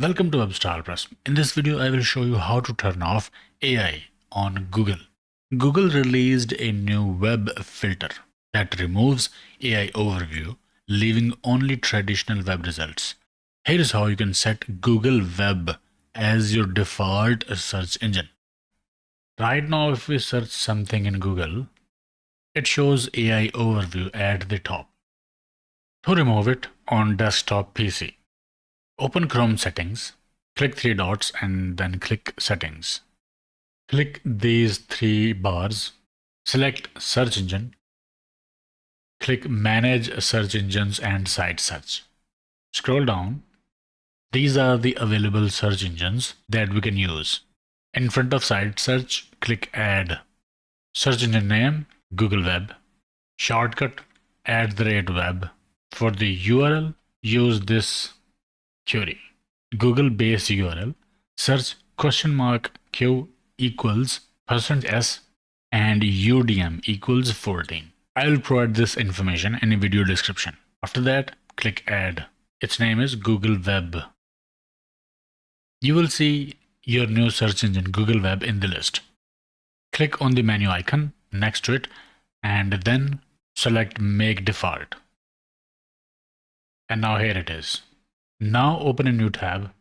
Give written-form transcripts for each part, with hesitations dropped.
Welcome to Webstar Press. In this video, I will show you how to turn off AI on Google. Google released a new web filter that removes AI overview, leaving only traditional web results. Here is how you can set Google Web as your default search engine. Right now, if we search something in Google, it shows AI overview at the top. To remove it on desktop PC, open Chrome settings, click three dots and then click settings. Click these three bars, select search engine, click manage search engines and site search. Scroll down. These are the available search engines that we can use. In front of site search, click add. Search engine name, Google Web. Shortcut, @web. For the URL, use this query. Google base URL, search $Q equals %s and udm equals 14. I will provide this information in a video description. After that, click add. Its name is Google Web. You will see your new search engine Google Web in the list. Click on the menu icon next to it and then select make default. And now here it is. Now open a new tab,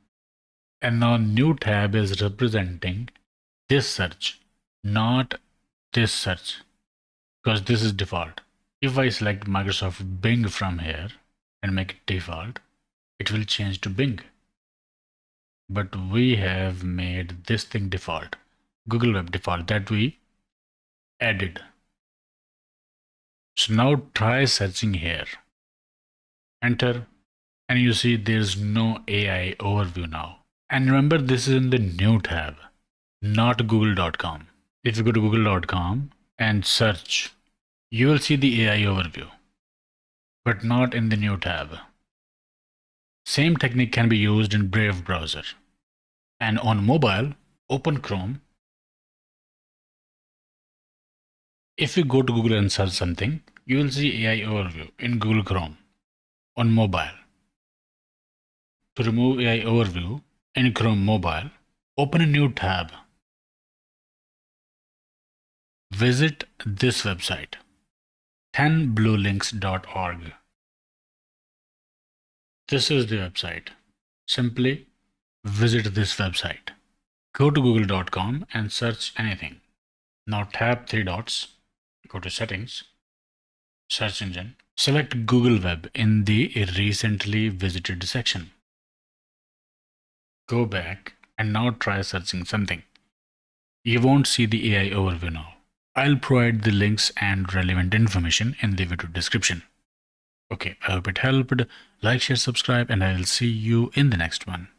and now new tab is representing this search, not this search, because this is default. If I select Microsoft Bing from here and make it default, it will change to Bing. But we have made this thing default, Google Web default, that we added. So now try searching here. Enter. And you see there's no AI overview now. And remember, this is in the new tab, not google.com. If you go to google.com and search, you will see the AI overview, but not in the new tab. Same technique can be used in Brave browser. And on mobile, open Chrome. If you go to Google and search something, you will see AI overview in Google Chrome on mobile. To remove AI overview in Chrome mobile, open a new tab. Visit this website, 10bluelinks.org. This is the website. Simply visit this website. Go to google.com and search anything. Now tap three dots, go to settings, search engine, select Google Web in the recently visited section. Go back and now try searching something. You won't see the AI overview now. I'll provide the links and relevant information in the video description. Okay, I hope it helped. Like, share, subscribe, and I will see you in the next one.